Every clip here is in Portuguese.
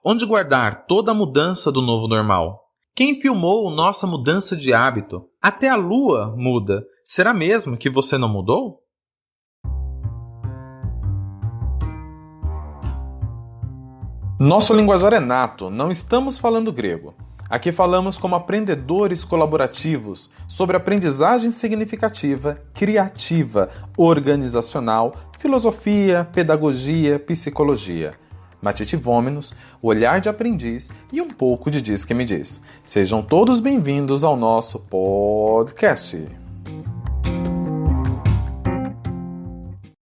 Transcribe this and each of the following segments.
Onde guardar toda a mudança do novo normal? Quem filmou nossa mudança de hábito? Até a lua muda. Será mesmo que você não mudou? Nosso linguajar é nato, não estamos falando grego. Aqui falamos como aprendedores colaborativos sobre aprendizagem significativa, criativa, organizacional, filosofia, pedagogia, psicologia. Matite Vômenos, o olhar de aprendiz e um pouco de Diz que me diz. Sejam todos bem-vindos ao nosso podcast.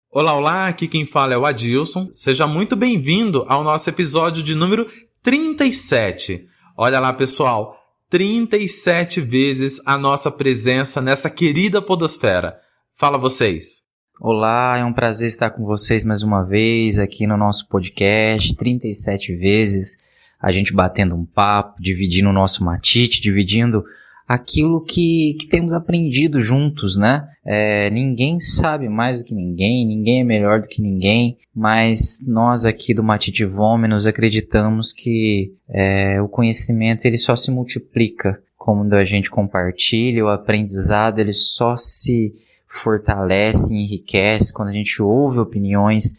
Olá, aqui quem fala é o Adilson. Seja muito bem-vindo ao nosso episódio de número 37. Olha lá, pessoal, 37 vezes a nossa presença nessa querida podosfera. Fala vocês. Olá, é um prazer estar com vocês mais uma vez aqui no nosso podcast, 37 vezes, a gente batendo um papo, dividindo o nosso matite, dividindo aquilo que temos aprendido juntos, né? Ninguém sabe mais do que ninguém, ninguém é melhor do que ninguém, mas nós aqui do Matite Vômenos acreditamos que o conhecimento ele só se multiplica quando a gente compartilha, o aprendizado ele só se fortalece e enriquece quando a gente ouve opiniões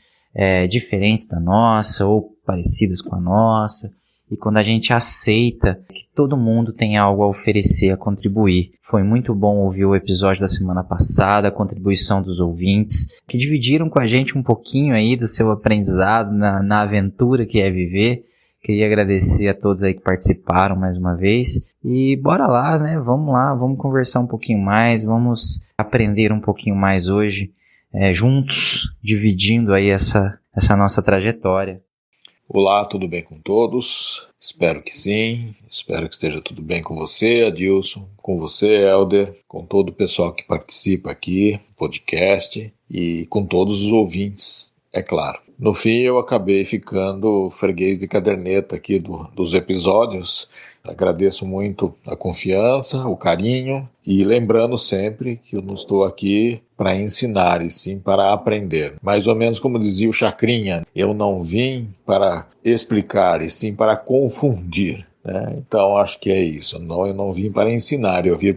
diferentes da nossa ou parecidas com a nossa e quando a gente aceita que todo mundo tem algo a oferecer, a contribuir. Foi muito bom ouvir o episódio da semana passada, a contribuição dos ouvintes que dividiram com a gente um pouquinho aí do seu aprendizado na aventura que é viver. Queria agradecer a todos aí que participaram mais uma vez. E bora lá, né? Vamos lá, vamos conversar um pouquinho mais, vamos aprender um pouquinho mais hoje, juntos, dividindo aí essa nossa trajetória. Olá, tudo bem com todos? Espero que sim, espero que esteja tudo bem com você, Adilson, com você, Helder, com todo o pessoal que participa aqui do podcast e com todos os ouvintes, é claro. No fim, eu acabei ficando freguês de caderneta aqui dos episódios. Agradeço muito a confiança, o carinho e lembrando sempre que eu não estou aqui para ensinar e sim para aprender. Mais ou menos como dizia o Chacrinha, eu não vim para explicar e sim para confundir. Então acho que é isso. Eu não vim para ensinar, eu vim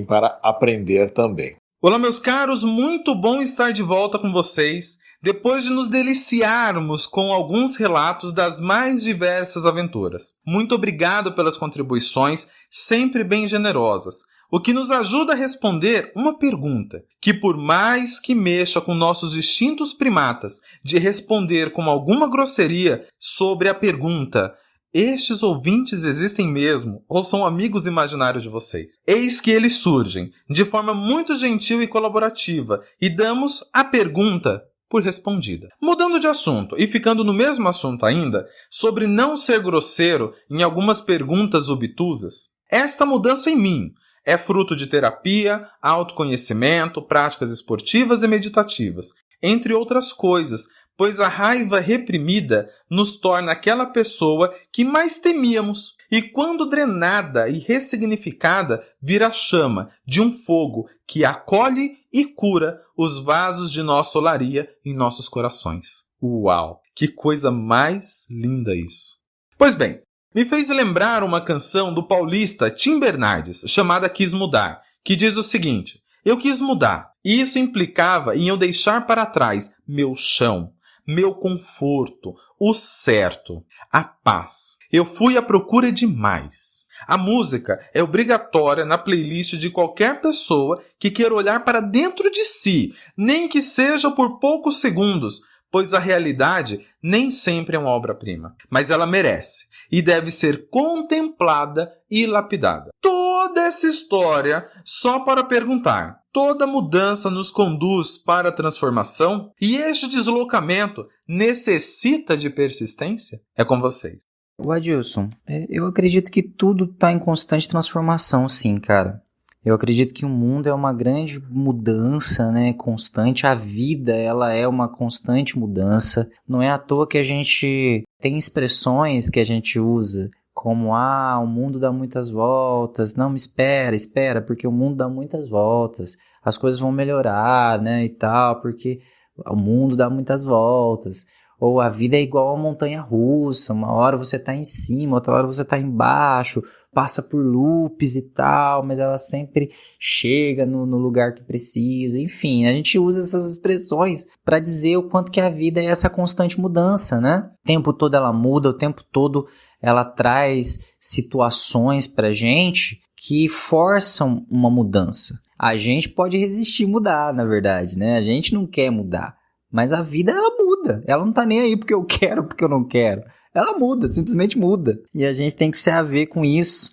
para aprender também. Olá, meus caros, muito bom estar de volta com vocês. Depois de nos deliciarmos com alguns relatos das mais diversas aventuras. Muito obrigado pelas contribuições, sempre bem generosas, o que nos ajuda a responder uma pergunta, que por mais que mexa com nossos instintos primatas de responder com alguma grosseria sobre a pergunta, estes ouvintes existem mesmo ou são amigos imaginários de vocês? Eis que eles surgem, de forma muito gentil e colaborativa, e damos a pergunta por respondida. Mudando de assunto e ficando no mesmo assunto ainda, sobre não ser grosseiro em algumas perguntas obtusas, esta mudança em mim é fruto de terapia, autoconhecimento, práticas esportivas e meditativas, entre outras coisas, pois a raiva reprimida nos torna aquela pessoa que mais temíamos. E quando drenada e ressignificada, vira a chama de um fogo que acolhe e cura os vasos de nossa olaria em nossos corações. Uau! Que coisa mais linda isso! Pois bem, me fez lembrar uma canção do paulista Tim Bernardes, chamada Quis Mudar, que diz o seguinte: eu quis mudar, e isso implicava em eu deixar para trás meu chão, meu conforto, o certo, a paz. Eu fui à procura de mais. A música é obrigatória na playlist de qualquer pessoa que queira olhar para dentro de si, nem que seja por poucos segundos, pois a realidade nem sempre é uma obra-prima. Mas ela merece e deve ser contemplada e lapidada. Toda essa história só para perguntar: toda mudança nos conduz para a transformação? E este deslocamento necessita de persistência? É com vocês. O Adilson, eu acredito que tudo está em constante transformação, sim, cara. Eu acredito que o mundo é uma grande mudança, né, constante. A vida, ela é uma constante mudança. Não é à toa que a gente tem expressões que a gente usa, como, o mundo dá muitas voltas. Não, espera, porque o mundo dá muitas voltas. As coisas vão melhorar, né, e tal, porque o mundo dá muitas voltas. Ou a vida é igual a montanha-russa, uma hora você tá em cima, outra hora você tá embaixo, passa por loops e tal, mas ela sempre chega no lugar que precisa. Enfim, a gente usa essas expressões para dizer o quanto que a vida é essa constante mudança, né? O tempo todo ela muda, o tempo todo ela traz situações pra gente que forçam uma mudança. A gente pode resistir mudar, na verdade, né? A gente não quer mudar. Mas a vida, ela muda. Ela não tá nem aí porque eu quero, porque eu não quero. Ela muda, simplesmente muda. E a gente tem que se haver com isso.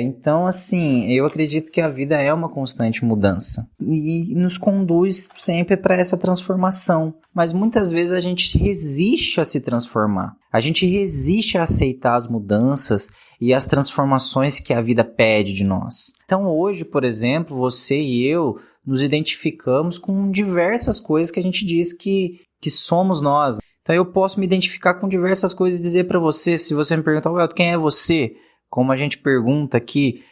Então, assim, eu acredito que a vida é uma constante mudança. E nos conduz sempre para essa transformação. Mas muitas vezes a gente resiste a se transformar. A gente resiste a aceitar as mudanças e as transformações que a vida pede de nós. Então hoje, por exemplo, você e eu nos identificamos com diversas coisas que a gente diz que somos nós. Então eu posso me identificar com diversas coisas e dizer para você, se você me perguntar, Welton, quem é você? Como a gente pergunta aqui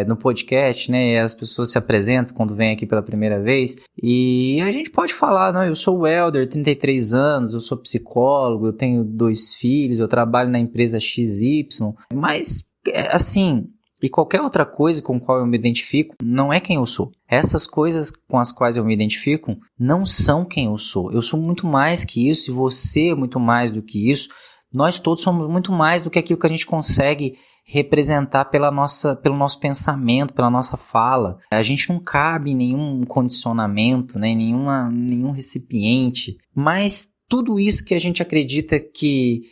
no podcast, né? E as pessoas se apresentam quando vêm aqui pela primeira vez. E a gente pode falar, não, eu sou o Welder, 33 anos, eu sou psicólogo, eu tenho 2 filhos, eu trabalho na empresa XY. Mas, assim, e qualquer outra coisa com a qual eu me identifico não é quem eu sou. Essas coisas com as quais eu me identifico não são quem eu sou. Eu sou muito mais que isso e você é muito mais do que isso. Nós todos somos muito mais do que aquilo que a gente consegue representar pelo nosso pensamento, pela nossa fala. A gente não cabe em nenhum condicionamento, né, em nenhum recipiente, mas tudo isso que a gente acredita que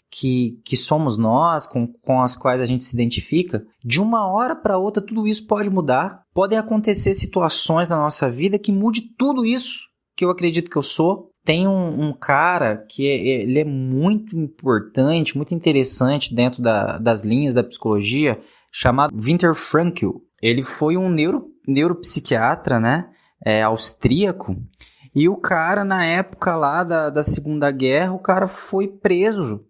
somos nós, com as quais a gente se identifica, de uma hora para outra tudo isso pode mudar. Podem acontecer situações na nossa vida que mude tudo isso que eu acredito que eu sou. Tem um cara que ele é muito importante, muito interessante dentro das linhas da psicologia, chamado Viktor Frankl. Ele foi um neuropsiquiatra, né, austríaco, e o cara, na época lá da Segunda Guerra, o cara foi preso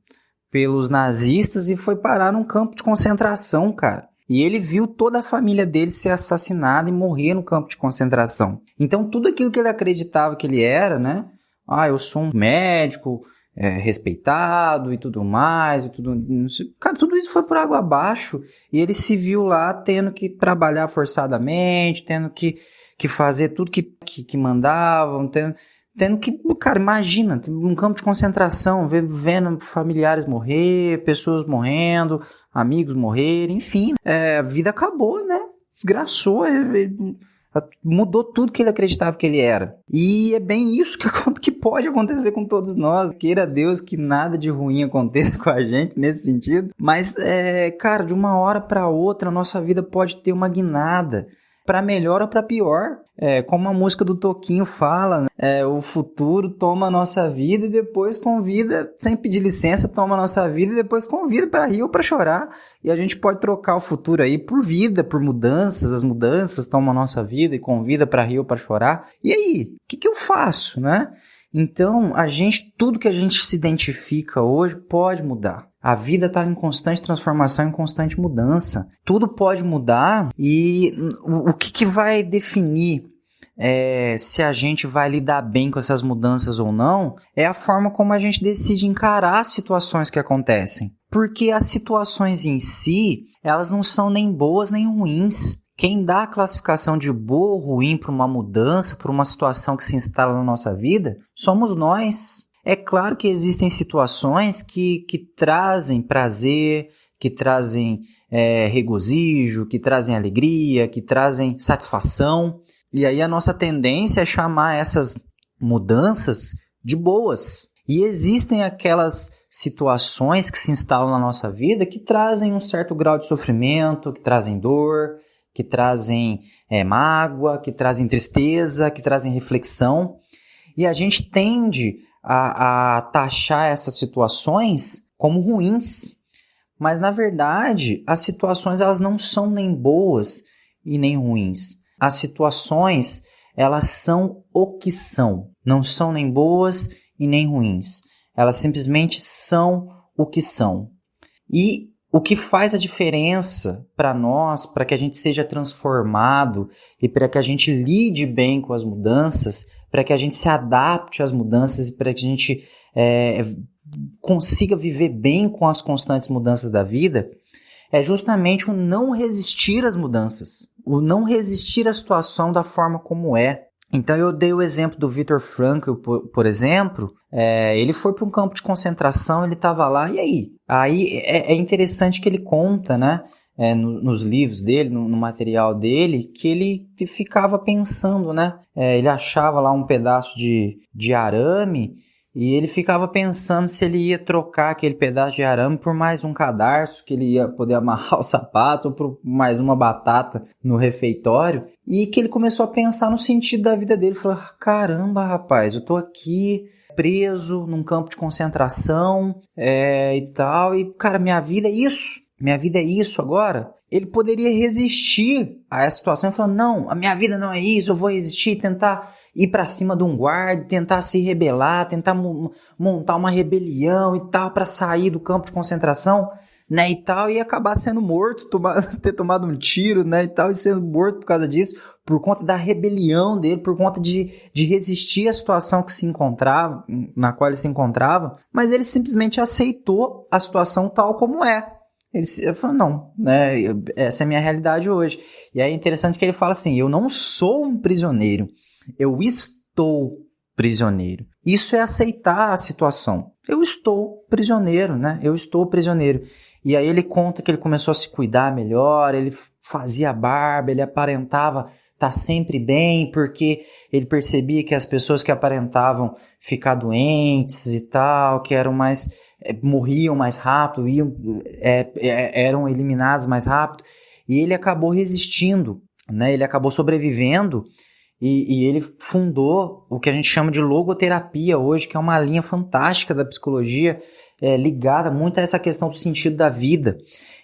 pelos nazistas e foi parar num campo de concentração, cara. E ele viu toda a família dele ser assassinada e morrer no campo de concentração. Então, tudo aquilo que ele acreditava que ele era, né? Eu sou um médico respeitado e tudo mais, e tudo... Cara, tudo isso foi por água abaixo e ele se viu lá tendo que trabalhar forçadamente, tendo que fazer tudo que mandavam, tendo que... Cara, imagina, um campo de concentração, vendo familiares morrer, pessoas morrendo, amigos morrerem, enfim. A vida acabou, né? Desgraçou, mudou tudo que ele acreditava que ele era. E é bem isso que pode acontecer com todos nós. Queira Deus que nada de ruim aconteça com a gente nesse sentido. Mas, cara, de uma hora para outra, a nossa vida pode ter uma guinada. Para melhor ou para pior. Como a música do Toquinho fala, né? O futuro toma a nossa vida e depois convida, sem pedir licença, toma a nossa vida e depois convida para rir ou para chorar. E a gente pode trocar o futuro aí por vida, por mudanças. As mudanças tomam a nossa vida e convida para rir ou para chorar. E aí, o que eu faço, né? Então, tudo que a gente se identifica hoje pode mudar. A vida está em constante transformação, em constante mudança. Tudo pode mudar e o que vai definir se a gente vai lidar bem com essas mudanças ou não é a forma como a gente decide encarar as situações que acontecem. Porque as situações em si, elas não são nem boas nem ruins. Quem dá a classificação de boa ou ruim para uma mudança, para uma situação que se instala na nossa vida, somos nós. É claro que existem situações que trazem prazer, que trazem regozijo, que trazem alegria, que trazem satisfação. E aí a nossa tendência é chamar essas mudanças de boas. E existem aquelas situações que se instalam na nossa vida que trazem um certo grau de sofrimento, que trazem dor, que trazem mágoa, que trazem tristeza, que trazem reflexão. E a gente tende a taxar essas situações como ruins. Mas, na verdade, as situações elas não são nem boas e nem ruins. As situações, elas são o que são. Não são nem boas e nem ruins. Elas simplesmente são o que são. E o que faz a diferença para nós, para que a gente seja transformado e para que a gente lide bem com as mudanças, para que a gente se adapte às mudanças e para que a gente consiga viver bem com as constantes mudanças da vida, é justamente o não resistir às mudanças, o não resistir à situação da forma como é. Então eu dei o exemplo do Viktor Frankl, por exemplo. Ele foi para um campo de concentração, ele estava lá, e aí? Aí é interessante que ele conta, né, nos livros dele, no material dele, que ele ficava pensando, né, ele achava lá um pedaço de arame, e ele ficava pensando se ele ia trocar aquele pedaço de arame por mais um cadarço, que ele ia poder amarrar os sapatos, ou por mais uma batata no refeitório. E que ele começou a pensar no sentido da vida dele. Ele falou, caramba, rapaz, eu tô aqui preso num campo de concentração e tal. E, cara, minha vida é isso. Minha vida é isso agora. Ele poderia resistir a essa situação e falar, não, a minha vida não é isso, eu vou resistir, tentar ir para cima de um guarda, tentar se rebelar, tentar montar uma rebelião e tal, para sair do campo de concentração, né, e tal, e acabar sendo morto, ter tomado um tiro, né, e tal, e sendo morto por causa disso, por conta da rebelião dele, por conta de resistir à situação que se encontrava, na qual ele se encontrava, mas ele simplesmente aceitou a situação tal como é. Ele falou, não, né, essa é a minha realidade hoje. E aí é interessante que ele fala assim, eu não sou um prisioneiro, eu estou prisioneiro. Isso é aceitar a situação. Eu estou prisioneiro, né? Eu estou prisioneiro. E aí ele conta que ele começou a se cuidar melhor, ele fazia barba, ele aparentava estar sempre bem, porque ele percebia que as pessoas que aparentavam ficar doentes e tal, que eram mais... morriam mais rápido, eram eliminadas mais rápido. E ele acabou resistindo, né? Ele acabou sobrevivendo. E ele fundou o que a gente chama de logoterapia hoje, que é uma linha fantástica da psicologia, ligada muito a essa questão do sentido da vida.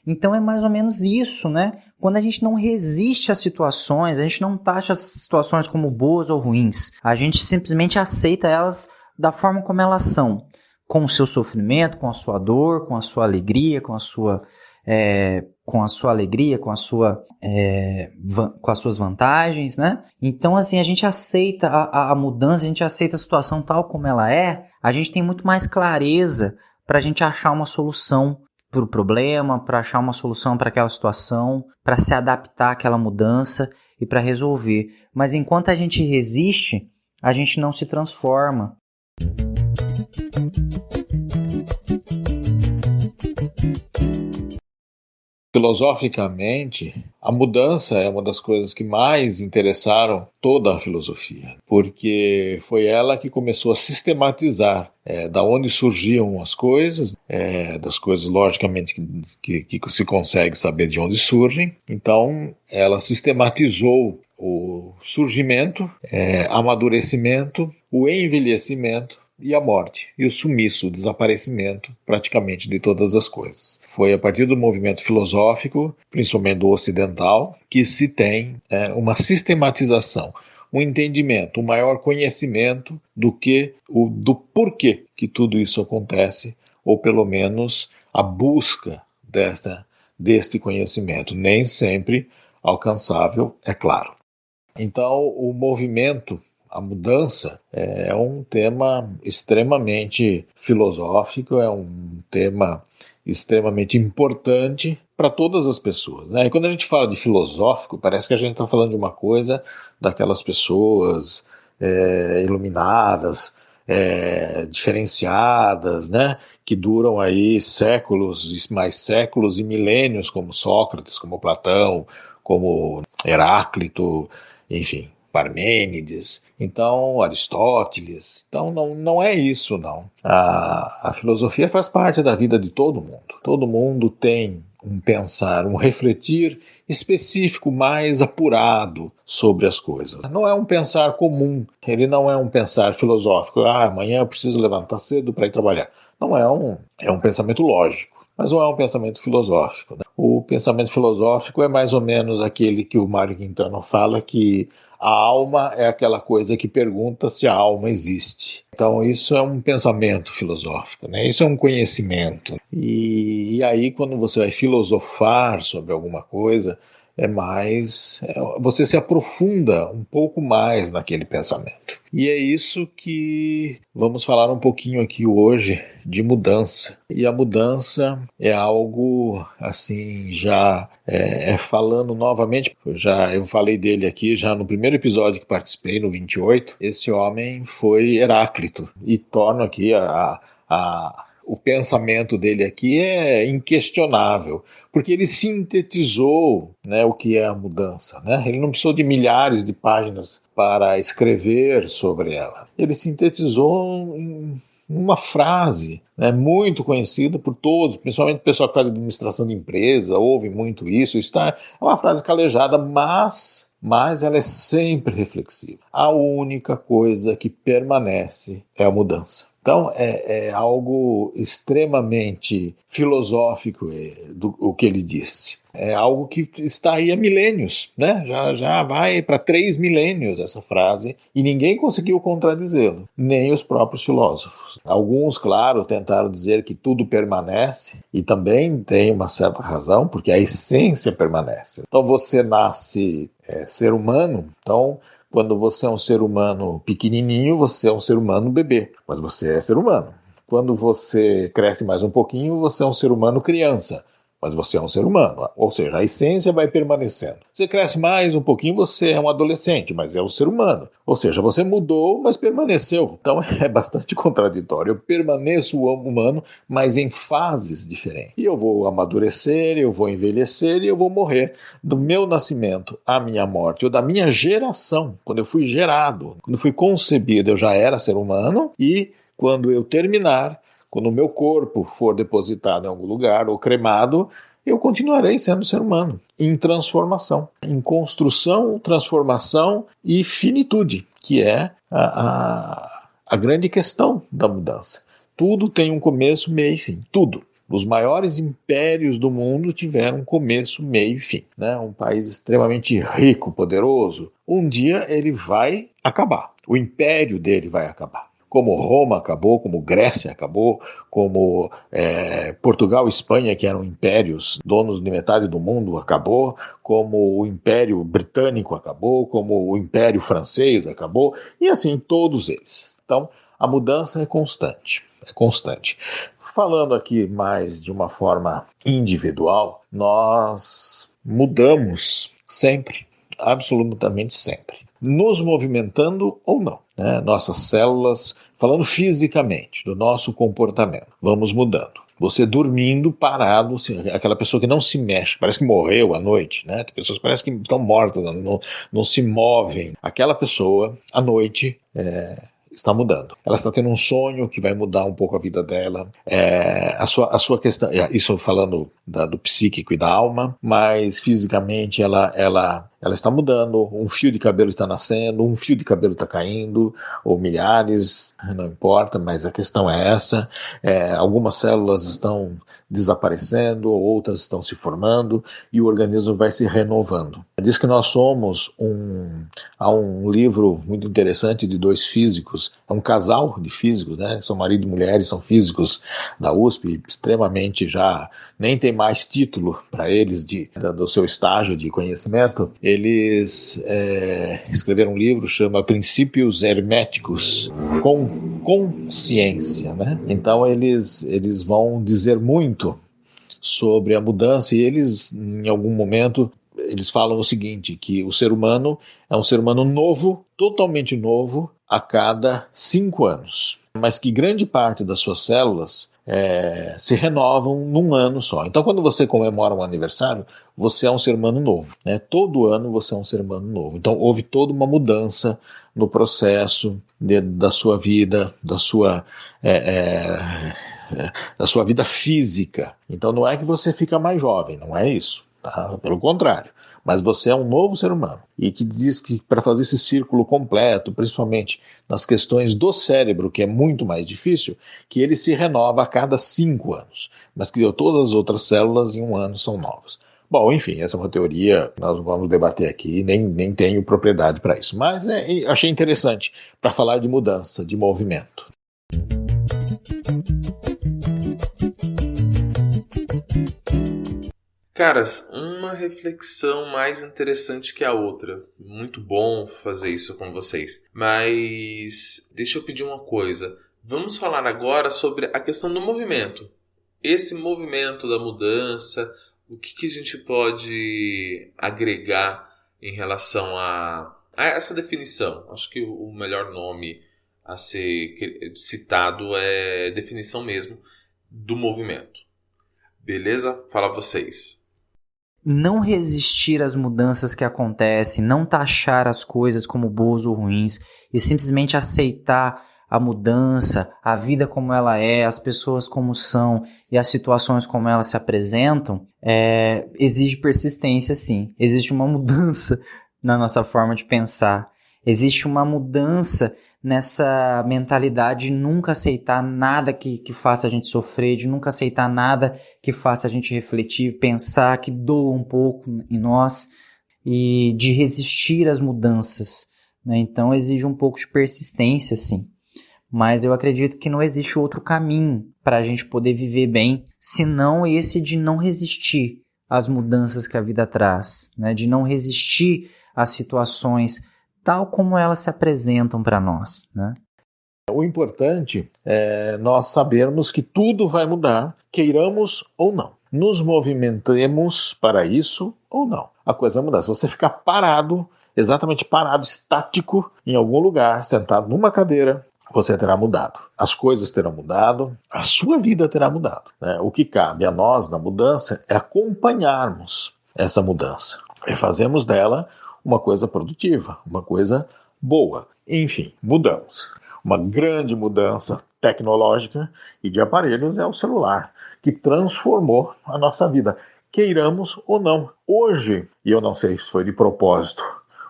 Então é mais ou menos isso, né? Quando a gente não resiste às situações, a gente não taxa as situações como boas ou ruins, a gente simplesmente aceita elas da forma como elas são, com o seu sofrimento, com a sua dor, com a sua alegria, com as suas vantagens, né? Então, assim, a gente aceita a mudança, a gente aceita a situação tal como ela é, a gente tem muito mais clareza para a gente achar uma solução para o problema, para achar uma solução para aquela situação, para se adaptar àquela mudança e para resolver. Mas enquanto a gente resiste, a gente não se transforma. Filosoficamente, a mudança é uma das coisas que mais interessaram toda a filosofia, porque foi ela que começou a sistematizar da onde surgiam as coisas, das coisas logicamente que se consegue saber de onde surgem. Então, ela sistematizou o surgimento, amadurecimento, o envelhecimento e a morte, e o sumiço, o desaparecimento praticamente de todas as coisas. Foi a partir do movimento filosófico, principalmente do ocidental, que se tem uma sistematização, um entendimento, um maior conhecimento do porquê que tudo isso acontece, ou pelo menos a busca deste conhecimento, nem sempre alcançável, é claro. Então, o movimento, a mudança, é um tema extremamente filosófico, é um tema extremamente importante para todas as pessoas, né? E quando a gente fala de filosófico, parece que a gente está falando de uma coisa daquelas pessoas iluminadas, diferenciadas, né? Que duram aí séculos e mais séculos e milênios, como Sócrates, como Platão, como Heráclito, enfim, Parmênides, então Aristóteles. Então não é isso, não. A filosofia faz parte da vida de todo mundo. Todo mundo tem um pensar, um refletir específico, mais apurado sobre as coisas. Não é um pensar comum, ele não é um pensar filosófico. Amanhã eu preciso levantar cedo para ir trabalhar. Não é um pensamento lógico, mas não é um pensamento filosófico, né? O pensamento filosófico é mais ou menos aquele que o Mário Quintana fala, que a alma é aquela coisa que pergunta se a alma existe. Então isso é um pensamento filosófico, né? Isso é um conhecimento. E aí quando você vai filosofar sobre alguma coisa, você se aprofunda um pouco mais naquele pensamento. E é isso que vamos falar um pouquinho aqui hoje de mudança. E a mudança é algo assim, já falando novamente, eu falei dele aqui já no primeiro episódio que participei, no 28, esse homem foi Heráclito, e torno aqui o pensamento dele aqui é inquestionável, porque ele sintetizou, né, o que é a mudança, né? Ele não precisou de milhares de páginas para escrever sobre ela. Ele sintetizou em uma frase, né, muito conhecida por todos, principalmente o pessoal que faz administração de empresa, ouve muito isso. É uma frase calejada, mas ela é sempre reflexiva. A única coisa que permanece é a mudança. Então, é algo extremamente filosófico o que ele disse. É algo que está aí há milênios, né? Já vai para 3 milênios essa frase, e ninguém conseguiu contradizê-lo, nem os próprios filósofos. Alguns, claro, tentaram dizer que tudo permanece, e também tem uma certa razão, porque a essência permanece. Então, você nasce ser humano, então, quando você é um ser humano pequenininho, você é um ser humano bebê, mas você é ser humano. Quando você cresce mais um pouquinho, você é um ser humano criança, mas você é um ser humano. Ou seja, a essência vai permanecendo. Você cresce mais um pouquinho, você é um adolescente, mas é um ser humano. Ou seja, você mudou, mas permaneceu. Então é bastante contraditório. Eu permaneço humano, mas em fases diferentes. E eu vou amadurecer, eu vou envelhecer e eu vou morrer. Do meu nascimento à minha morte, ou da minha geração, quando eu fui gerado, quando fui concebido, eu já era ser humano, e quando eu terminar, quando o meu corpo for depositado em algum lugar ou cremado, eu continuarei sendo ser humano, em transformação, em construção, transformação e finitude, que é a grande questão da mudança. Tudo tem um começo, meio e fim, tudo. Os maiores impérios do mundo tiveram um começo, meio e fim, né? Um país extremamente rico, poderoso, um dia ele vai acabar, o império dele vai acabar. Como Roma acabou, como Grécia acabou, como Portugal e Espanha, que eram impérios, donos de metade do mundo, acabou, como o Império Britânico acabou, como o Império Francês acabou, e assim todos eles. Então, a mudança é constante, é constante. Falando aqui mais de uma forma individual, nós mudamos sempre, absolutamente sempre, nos movimentando ou não, né? Nossas células, falando fisicamente, do nosso comportamento, vamos mudando. Você dormindo, parado, aquela pessoa que não se mexe, parece que morreu à noite, né? Tem pessoas que parecem que estão mortas, não se movem. Aquela pessoa, à noite, está mudando. Ela está tendo um sonho que vai mudar um pouco a vida dela. A sua questão, isso falando do psíquico e da alma, mas fisicamente ela está mudando, um fio de cabelo está nascendo, um fio de cabelo está caindo, ou milhares, não importa, mas a questão é essa. Algumas células estão desaparecendo, outras estão se formando, e o organismo vai se renovando. Diz que nós somos há um livro muito interessante de 2 físicos, é um casal de físicos, né? São marido e mulher, são físicos da USP, extremamente já, nem tem mais título para eles do seu estágio de conhecimento. Eles escreveram um livro, chama Princípios Herméticos com Consciência, né? Então eles vão dizer muito sobre a mudança, e eles, em algum momento, eles falam o seguinte, que o ser humano é um ser humano novo, totalmente novo, a cada 5 anos. Mas que grande parte das suas células se renovam num ano só. Então, quando você comemora um aniversário, você é um ser humano novo, né? Todo ano você é um ser humano novo. Então, houve toda uma mudança no processo da sua vida, da sua vida física. Então, não é que você fica mais jovem, não é isso, tá? Pelo contrário. Mas você é um novo ser humano, e que diz que para fazer esse círculo completo, principalmente nas questões do cérebro, que é muito mais difícil, que ele se renova a cada 5 anos, mas que todas as outras células em 1 ano são novas. Bom, enfim, essa é uma teoria, nós vamos debater aqui, nem tenho propriedade para isso, mas achei interessante para falar de mudança, de movimento. Caras, uma reflexão mais interessante que a outra. Muito bom fazer isso com vocês. Mas deixa eu pedir uma coisa. Vamos falar agora sobre a questão do movimento. Esse movimento da mudança, o que a gente pode agregar em relação a essa definição? Acho que o melhor nome a ser citado é definição mesmo do movimento. Beleza? Fala vocês. Não resistir às mudanças que acontecem, não taxar as coisas como boas ou ruins e simplesmente aceitar a mudança, a vida como ela é, as pessoas como são e as situações como elas se apresentam, exige persistência, sim. Existe uma mudança na nossa forma de pensar. Existe uma mudança nessa mentalidade de nunca aceitar nada que faça a gente sofrer, de nunca aceitar nada que faça a gente refletir, pensar, que doa um pouco em nós, e de resistir às mudanças, né? Então exige um pouco de persistência, sim. Mas eu acredito que não existe outro caminho para a gente poder viver bem, senão esse de não resistir às mudanças que a vida traz, né? De não resistir às situações tal como elas se apresentam para nós, né? O importante é nós sabermos que tudo vai mudar, queiramos ou não. Nos movimentemos para isso ou não. A coisa vai mudar. Se você ficar parado, exatamente parado, estático, em algum lugar, sentado numa cadeira, você terá mudado. As coisas terão mudado, a sua vida terá mudado, né? O que cabe a nós na mudança é acompanharmos essa mudança e fazermos dela uma coisa produtiva, uma coisa boa. Enfim, mudamos. Uma grande mudança tecnológica e de aparelhos é o celular, que transformou a nossa vida, queiramos ou não. Hoje, e eu não sei se foi de propósito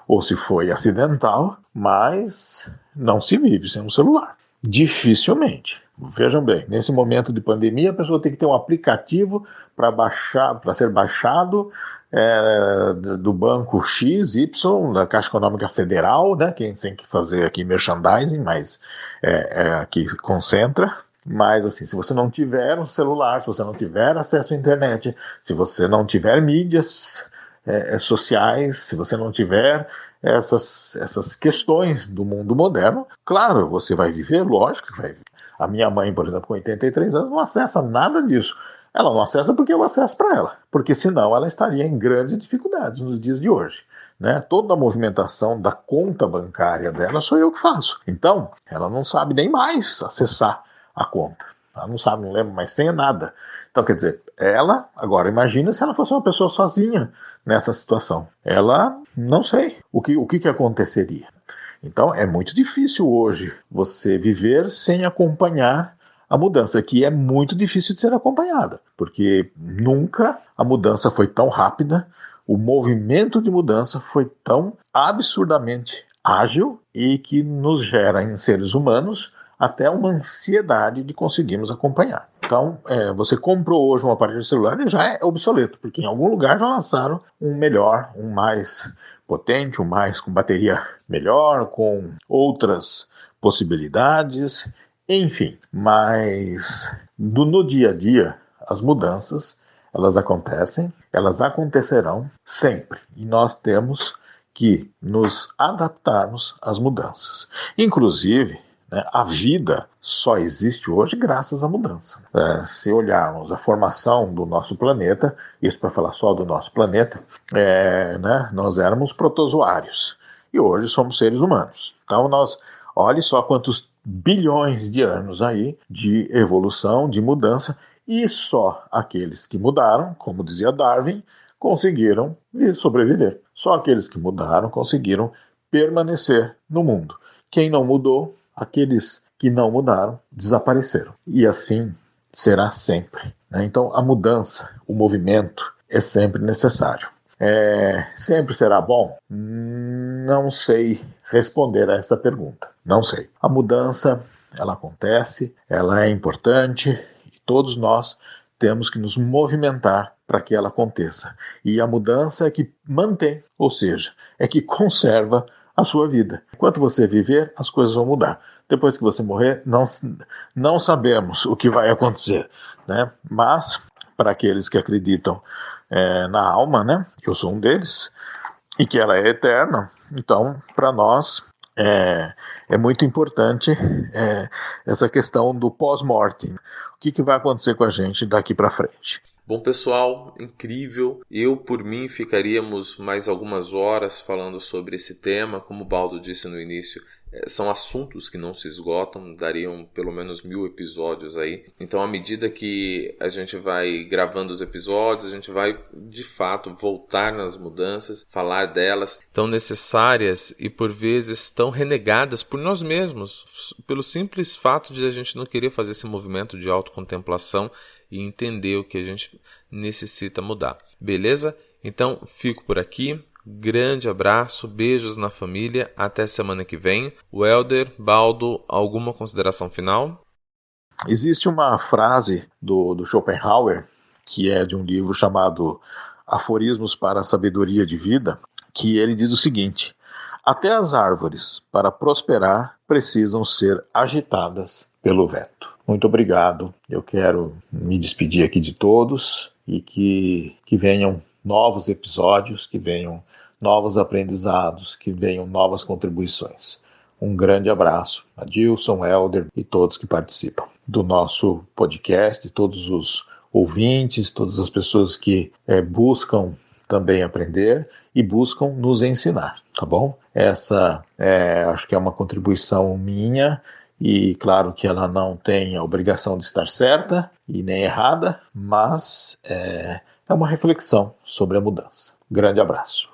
ou se foi acidental, mas não se vive sem um celular. Dificilmente. Vejam bem, nesse momento de pandemia, a pessoa tem que ter um aplicativo para ser baixado do banco XY, da Caixa Econômica Federal, né? Quem tem que fazer aqui merchandising, mas aqui concentra. Mas assim, se você não tiver um celular, se você não tiver acesso à internet, se você não tiver mídias sociais, se você não tiver essas questões do mundo moderno, claro, você vai viver, lógico que vai viver. A minha mãe, por exemplo, com 83 anos, não acessa nada disso. Ela não acessa porque eu acesso para ela, porque senão ela estaria em grandes dificuldades nos dias de hoje, né? Toda a movimentação da conta bancária dela sou eu que faço. Então, ela não sabe nem mais acessar a conta. Ela não sabe, não lembra mais senha, nada. Então, quer dizer, ela, agora imagina se ela fosse uma pessoa sozinha nessa situação. Ela, não sei o que aconteceria. Então, é muito difícil hoje você viver sem acompanhar a mudança, que é muito difícil de ser acompanhada, porque nunca a mudança foi tão rápida, o movimento de mudança foi tão absurdamente ágil e que nos gera em seres humanos até uma ansiedade de conseguirmos acompanhar. Então, você comprou hoje um aparelho celular e já é obsoleto, porque em algum lugar já lançaram um melhor, um mais potente, um mais com bateria melhor, com outras possibilidades, enfim. Mas no dia a dia, as mudanças, elas acontecem, elas acontecerão sempre. E nós temos que nos adaptarmos às mudanças. Inclusive, a vida só existe hoje graças à mudança. Se olharmos a formação do nosso planeta, isso para falar só do nosso planeta, nós éramos protozoários e hoje somos seres humanos. Então olhe só quantos bilhões de anos aí de evolução, de mudança, e só aqueles que mudaram, como dizia Darwin, conseguiram sobreviver. Só aqueles que mudaram conseguiram permanecer no mundo. Quem não mudou, aqueles que não mudaram, desapareceram. E assim será sempre, né? Então a mudança, o movimento é sempre necessário. Sempre será bom? Não sei responder a essa pergunta. Não sei. A mudança, ela acontece, ela é importante e todos nós temos que nos movimentar para que ela aconteça. E a mudança é que mantém, ou seja, é que conserva a sua vida. Enquanto você viver, as coisas vão mudar. Depois que você morrer, não sabemos o que vai acontecer, né? Mas para aqueles que acreditam na alma, né? Eu sou um deles, e que ela é eterna. Então, para nós, é muito importante essa questão do pós-mortem. O que vai acontecer com a gente daqui para frente? Bom, pessoal, incrível. Eu, por mim, ficaríamos mais algumas horas falando sobre esse tema. Como o Baldo disse no início, são assuntos que não se esgotam, dariam pelo menos 1000 episódios aí. Então, à medida que a gente vai gravando os episódios, a gente vai, de fato, voltar nas mudanças, falar delas, tão necessárias e, por vezes, tão renegadas por nós mesmos, pelo simples fato de a gente não querer fazer esse movimento de autocontemplação e entender o que a gente necessita mudar. Beleza? Então, fico por aqui. Grande abraço, beijos na família, até semana que vem. Welder, Baldo, alguma consideração final? Existe uma frase do Schopenhauer, que é de um livro chamado Aforismos para a Sabedoria de Vida, que ele diz o seguinte: até as árvores, para prosperar, precisam ser agitadas pelo vento. Muito obrigado. Eu quero me despedir aqui de todos e que venham novos episódios, que venham novos aprendizados, que venham novas contribuições. Um grande abraço a Dilson, Helder e todos que participam do nosso podcast, todos os ouvintes, todas as pessoas que buscam também aprender e buscam nos ensinar, tá bom? Essa acho que é uma contribuição minha. E claro que ela não tem a obrigação de estar certa e nem errada, mas é uma reflexão sobre a mudança. Grande abraço.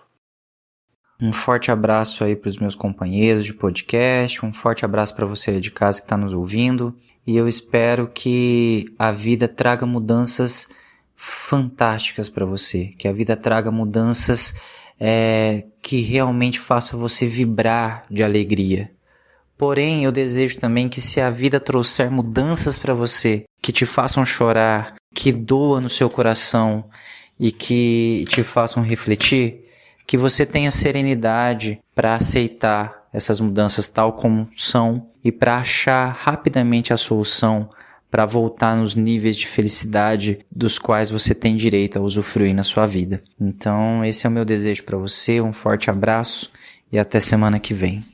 Um forte abraço aí para os meus companheiros de podcast, um forte abraço para você aí de casa que está nos ouvindo. E eu espero que a vida traga mudanças fantásticas para você, que a vida traga mudanças que realmente faça você vibrar de alegria. Porém, eu desejo também que se a vida trouxer mudanças para você, que te façam chorar, que doa no seu coração e que te façam refletir, que você tenha serenidade para aceitar essas mudanças tal como são e para achar rapidamente a solução para voltar nos níveis de felicidade dos quais você tem direito a usufruir na sua vida. Então, esse é o meu desejo para você, um forte abraço e até semana que vem.